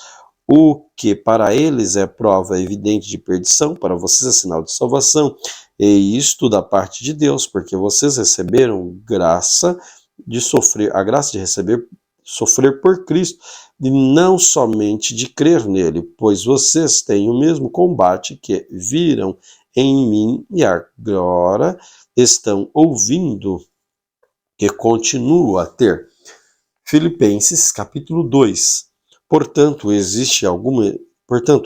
o que para eles é prova evidente de perdição, para vocês é sinal de salvação, e isto da parte de Deus, porque vocês receberam graça de sofrer, a graça de sofrer por Cristo, e não somente de crer nele, pois vocês têm o mesmo combate que viram em mim e agora estão ouvindo que continuo a ter. Filipenses capítulo 2. Portanto,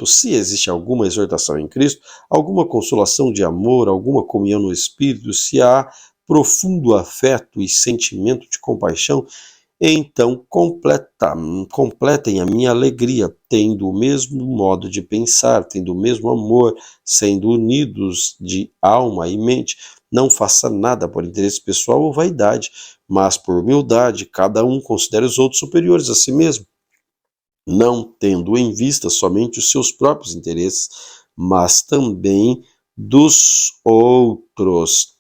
se existe alguma exortação em Cristo, alguma consolação de amor, alguma comunhão no Espírito, se há profundo afeto e sentimento de compaixão, então completem a minha alegria, tendo o mesmo modo de pensar, tendo o mesmo amor, sendo unidos de alma e mente. Não faça nada por interesse pessoal ou vaidade, mas por humildade, cada um considere os outros superiores a si mesmo, não tendo em vista somente os seus próprios interesses, mas também dos outros.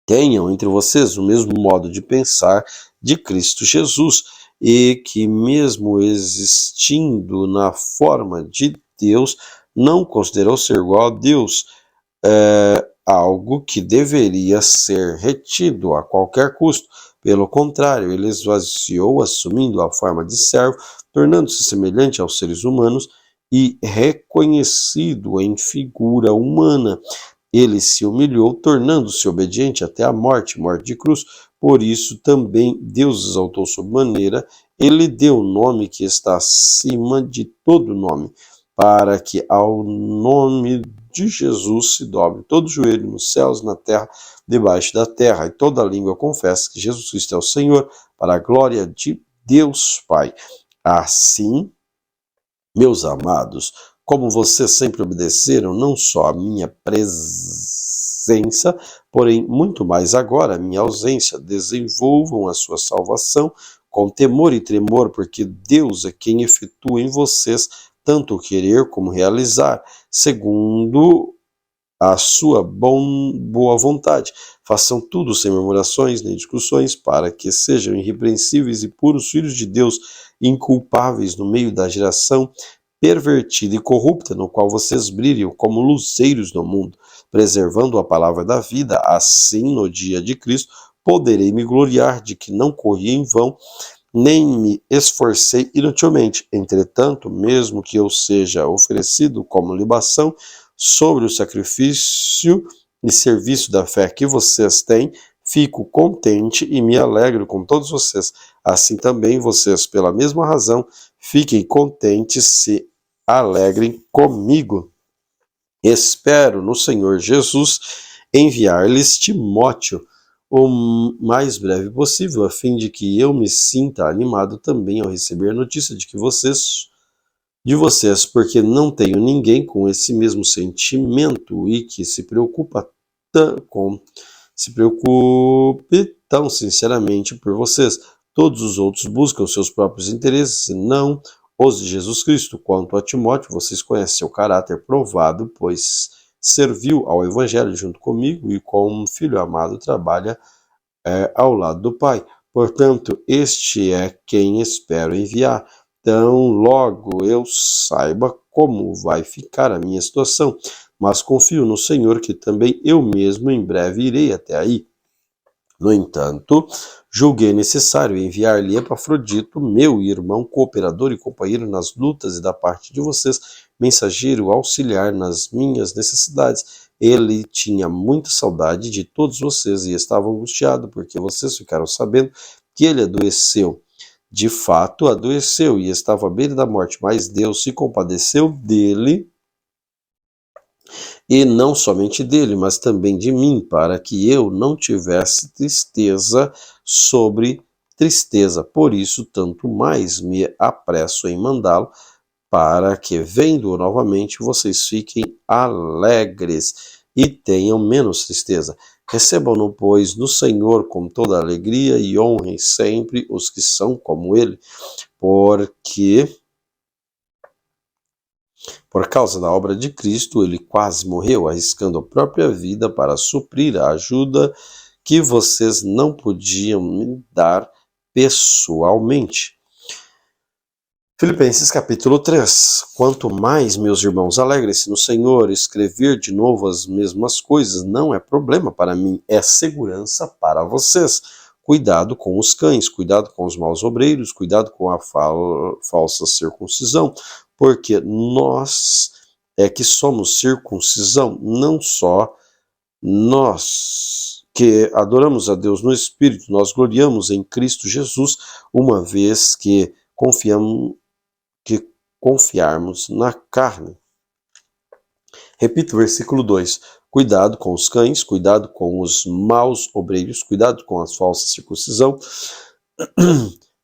tenham entre vocês o mesmo modo de pensar de Cristo Jesus, e que, mesmo existindo na forma de Deus, não considerou ser igual a Deus algo que deveria ser retido a qualquer custo. Pelo contrário, ele esvaziou, assumindo a forma de servo, tornando-se semelhante aos seres humanos e reconhecido em figura humana. Ele se humilhou, tornando-se obediente até a morte, morte de cruz. Por isso também Deus exaltou sobremaneira, ele deu o nome que está acima de todo nome, para que ao nome de Jesus se dobre todo joelho nos céus, na terra, debaixo da terra, e toda língua confesse que Jesus Cristo é o Senhor, para a glória de Deus Pai. Assim, meus amados, como vocês sempre obedeceram, não só a minha presença, porém muito mais agora a minha ausência, desenvolvam a sua salvação com temor e tremor, porque Deus é quem efetua em vocês tanto o querer como realizar, segundo a sua boa vontade. Façam tudo sem murmurações nem discussões, para que sejam irrepreensíveis e puros filhos de Deus, inculpáveis no meio da geração pervertida e corrupta, no qual vocês brilham como luzeiros no mundo, preservando a palavra da vida. Assim, no dia de Cristo, poderei me gloriar de que não corri em vão, nem me esforcei inutilmente. Entretanto, mesmo que eu seja oferecido como libação sobre o sacrifício e serviço da fé que vocês têm, fico contente e me alegro com todos vocês. Assim também vocês, pela mesma razão, fiquem contentes, se alegrem comigo. Espero no Senhor Jesus enviar-lhes Timóteo o mais breve possível, a fim de que eu me sinta animado também ao receber a notícia de vocês, porque não tenho ninguém com esse mesmo sentimento e que se preocupe tão sinceramente por vocês. Todos os outros buscam seus próprios interesses e não os de Jesus Cristo. Quanto a Timóteo, vocês conhecem seu caráter provado, pois serviu ao Evangelho junto comigo e, como um filho amado, trabalha ao lado do Pai. Portanto, este é quem espero enviar. Então, logo eu saiba como vai ficar a minha situação, mas confio no Senhor que também eu mesmo em breve irei até aí. No entanto, julguei necessário enviar-lhe Epafrodito, meu irmão, cooperador e companheiro nas lutas, e da parte de vocês, mensageiro auxiliar nas minhas necessidades. Ele tinha muita saudade de todos vocês e estava angustiado, porque vocês ficaram sabendo que ele adoeceu. De fato, adoeceu e estava à beira da morte, mas Deus se compadeceu dele, e não somente dele, mas também de mim, para que eu não tivesse tristeza sobre tristeza. Por isso, tanto mais me apresso em mandá-lo, para que, vendo-o novamente, vocês fiquem alegres e tenham menos tristeza. Recebam-no, pois, no Senhor com toda alegria e honrem sempre os que são como ele, porque por causa da obra de Cristo, ele quase morreu, arriscando a própria vida para suprir a ajuda que vocês não podiam me dar pessoalmente. Filipenses capítulo 3. Quanto mais, meus irmãos, alegrem-se no Senhor. Escrever de novo as mesmas coisas não é problema para mim, é segurança para vocês. Cuidado com os cães, cuidado com os maus obreiros, cuidado com a falsa circuncisão, porque nós é que somos circuncisão, não só nós que adoramos a Deus no Espírito, nós gloriamos em Cristo Jesus, uma vez que confiarmos na carne. Repito o versículo 2. Cuidado com os cães, cuidado com os maus obreiros, cuidado com a falsa circuncisão,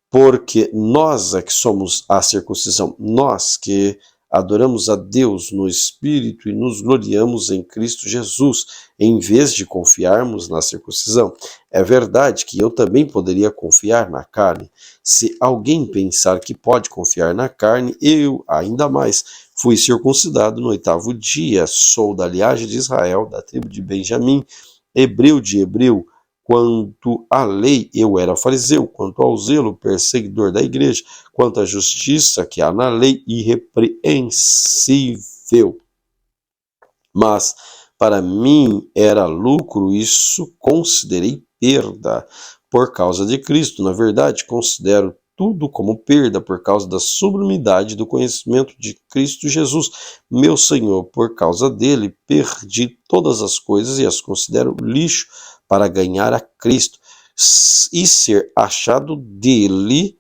porque nós é que somos a circuncisão, nós que adoramos a Deus no Espírito e nos gloriamos em Cristo Jesus, em vez de confiarmos na circuncisão. É verdade que eu também poderia confiar na carne. Se alguém pensar que pode confiar na carne, eu, ainda mais, fui circuncidado no 8º dia, sou da linhagem de Israel, da tribo de Benjamim, hebreu de hebreu, Quanto à lei, eu era fariseu. Quanto ao zelo, perseguidor da igreja. Quanto à justiça que há na lei, irrepreensível. Mas para mim era lucro, isso considerei perda por causa de Cristo. Na verdade, considero tudo como perda por causa da sublimidade do conhecimento de Cristo Jesus, meu Senhor. Por causa dele, perdi todas as coisas e as considero lixo para ganhar a Cristo e ser achado nele,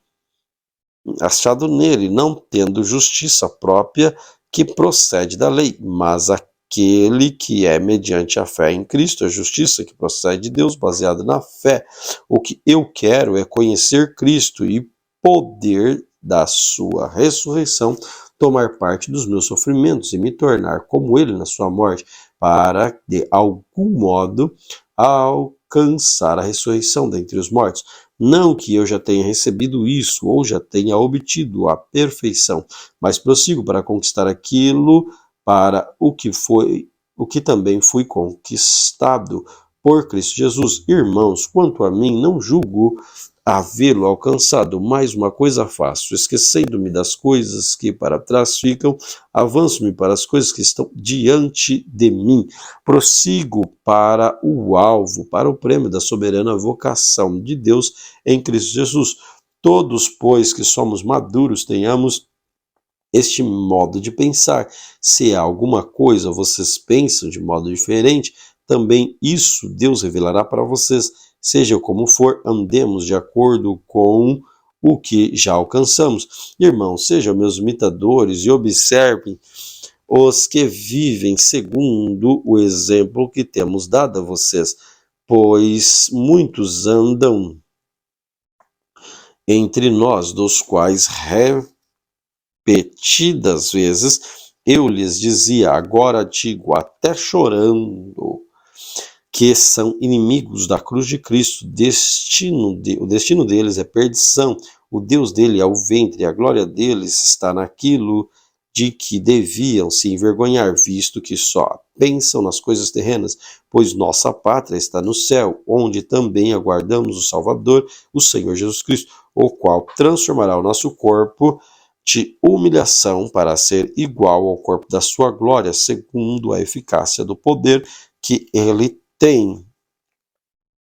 não tendo justiça própria que procede da lei, mas aquele que é mediante a fé em Cristo, a justiça que procede de Deus, baseada na fé. O que eu quero é conhecer Cristo e poder da sua ressurreição, tomar parte dos meus sofrimentos e me tornar como ele na sua morte, para, de algum modo, alcançar a ressurreição dentre os mortos. Não que eu já tenha recebido isso ou já tenha obtido a perfeição, mas prossigo para conquistar aquilo para o que também fui conquistado por Cristo Jesus. Irmãos, quanto a mim, não julgo havê-lo alcançado, mas uma coisa faço, esquecendo-me das coisas que para trás ficam, avanço-me para as coisas que estão diante de mim, prossigo para o alvo, para o prêmio da soberana vocação de Deus em Cristo Jesus. Todos, pois, que somos maduros, tenhamos este modo de pensar. Se há alguma coisa vocês pensam de modo diferente, também isso Deus revelará para vocês. Seja como for, andemos de acordo com o que já alcançamos. Irmãos, sejam meus imitadores e observem os que vivem segundo o exemplo que temos dado a vocês, pois muitos andam entre nós, dos quais repetidas vezes eu lhes dizia, agora digo até chorando, que são inimigos da cruz de Cristo. O destino deles é perdição, o Deus dele é o ventre, a glória deles está naquilo de que deviam se envergonhar, visto que só pensam nas coisas terrenas, pois nossa pátria está no céu, onde também aguardamos o Salvador, o Senhor Jesus Cristo, o qual transformará o nosso corpo de humilhação para ser igual ao corpo da sua glória, segundo a eficácia do poder que ele tem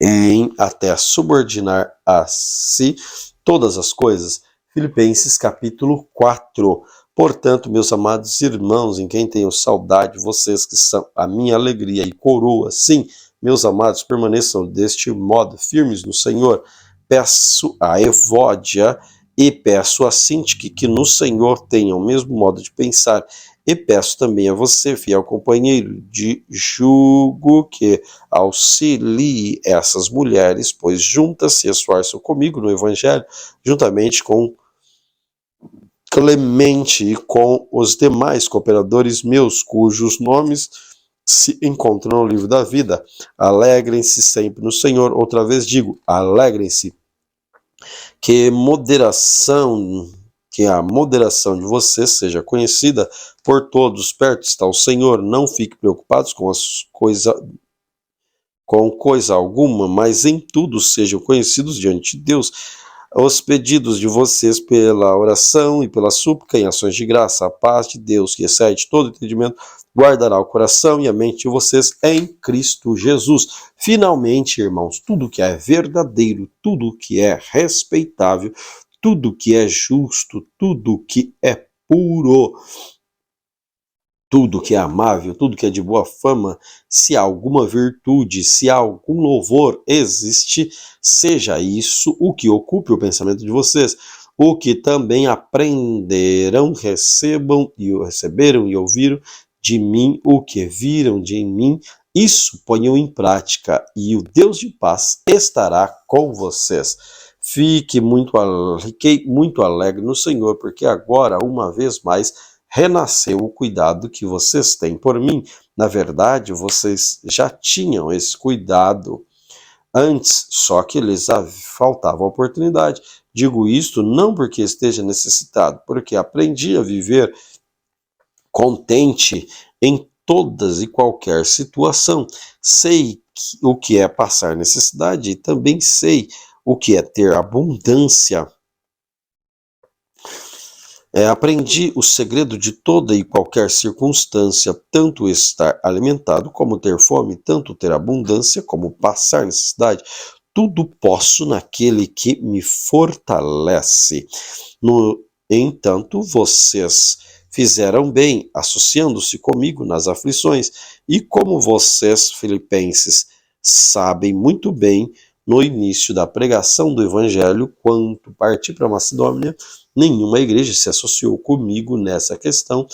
em até subordinar a si todas as coisas. Filipenses capítulo 4. Portanto, meus amados irmãos, em quem tenho saudade, vocês que são a minha alegria e coroa, sim, meus amados, permaneçam deste modo firmes no Senhor. Peço a Evódia e peço a Sintique que no Senhor tenham o mesmo modo de pensar. E peço também a você, fiel companheiro de jugo, que auxilie essas mulheres, pois juntas se esforçam comigo no Evangelho, juntamente com Clemente e com os demais cooperadores meus, cujos nomes se encontram no livro da vida. Alegrem-se sempre no Senhor. Outra vez digo, alegrem-se. Que a moderação de vocês seja conhecida por todos. Perto está o Senhor. Não fiquem preocupados com coisa alguma, mas em tudo sejam conhecidos diante de Deus os pedidos de vocês pela oração e pela súplica em ações de graça. A paz de Deus, que excede todo entendimento, guardará o coração e a mente de vocês em Cristo Jesus. Finalmente, irmãos, tudo que é verdadeiro, tudo que é respeitável, tudo que é justo, tudo que é puro, tudo que é amável, tudo que é de boa fama, se há alguma virtude, se há algum louvor existe, seja isso o que ocupe o pensamento de vocês. O que também aprenderam, receberam e ouviram de mim, o que viram de mim, isso ponham em prática, e o Deus de paz estará com vocês. Fiquei muito alegre no Senhor, porque agora, uma vez mais, renasceu o cuidado que vocês têm por mim. Na verdade, vocês já tinham esse cuidado antes, só que lhes faltava oportunidade. Digo isto não porque esteja necessitado, porque aprendi a viver contente em todas e qualquer situação. Sei o que é passar necessidade e também sei o que é ter abundância. Aprendi o segredo de toda e qualquer circunstância, tanto estar alimentado como ter fome, tanto ter abundância como passar necessidade. Tudo posso naquele que me fortalece. No entanto, vocês fizeram bem, associando-se comigo nas aflições, e como vocês, filipenses, sabem muito bem, no início da pregação do Evangelho, quando parti para Macedônia, nenhuma igreja se associou comigo nessa questão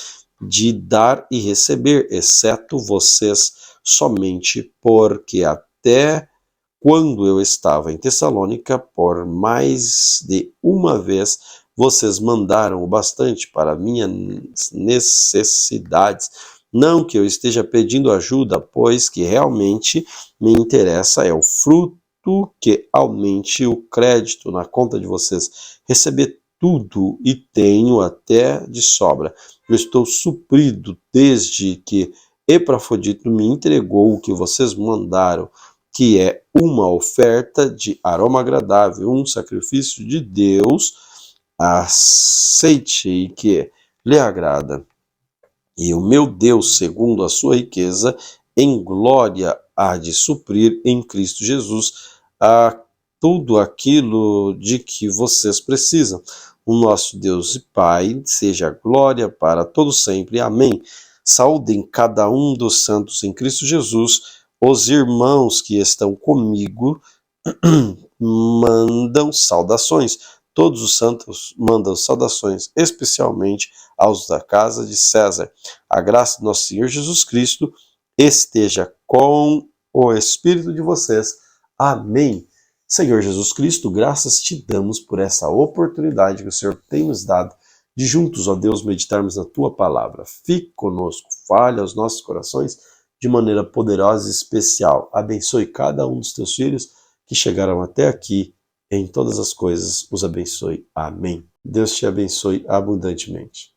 de dar e receber, exceto vocês somente, porque até quando eu estava em Tessalônica, por mais de uma vez, vocês mandaram o bastante para minhas necessidades. Não que eu esteja pedindo ajuda, pois que realmente me interessa é o fruto que aumente o crédito na conta de vocês. Receber tudo e tenho até de sobra. Eu estou suprido desde que Epafrodito me entregou o que vocês mandaram, que é uma oferta de aroma agradável, um sacrifício de Deus, aceite e que lhe agrada. E o meu Deus, segundo a sua riqueza, em glória há de suprir em Cristo Jesus a tudo aquilo de que vocês precisam. O nosso Deus e Pai, seja glória para todos sempre. Amém. Saúdem cada um dos santos em Cristo Jesus. Os irmãos que estão comigo mandam saudações. Todos os santos mandam saudações, especialmente aos da casa de César. A graça do nosso Senhor Jesus Cristo esteja com o Espírito de vocês. Amém. Senhor Jesus Cristo, graças te damos por essa oportunidade que o Senhor tem nos dado de juntos, ó Deus, meditarmos na tua palavra. Fique conosco, fale aos nossos corações de maneira poderosa e especial. Abençoe cada um dos teus filhos que chegaram até aqui. Em todas as coisas, os abençoe. Amém. Deus te abençoe abundantemente.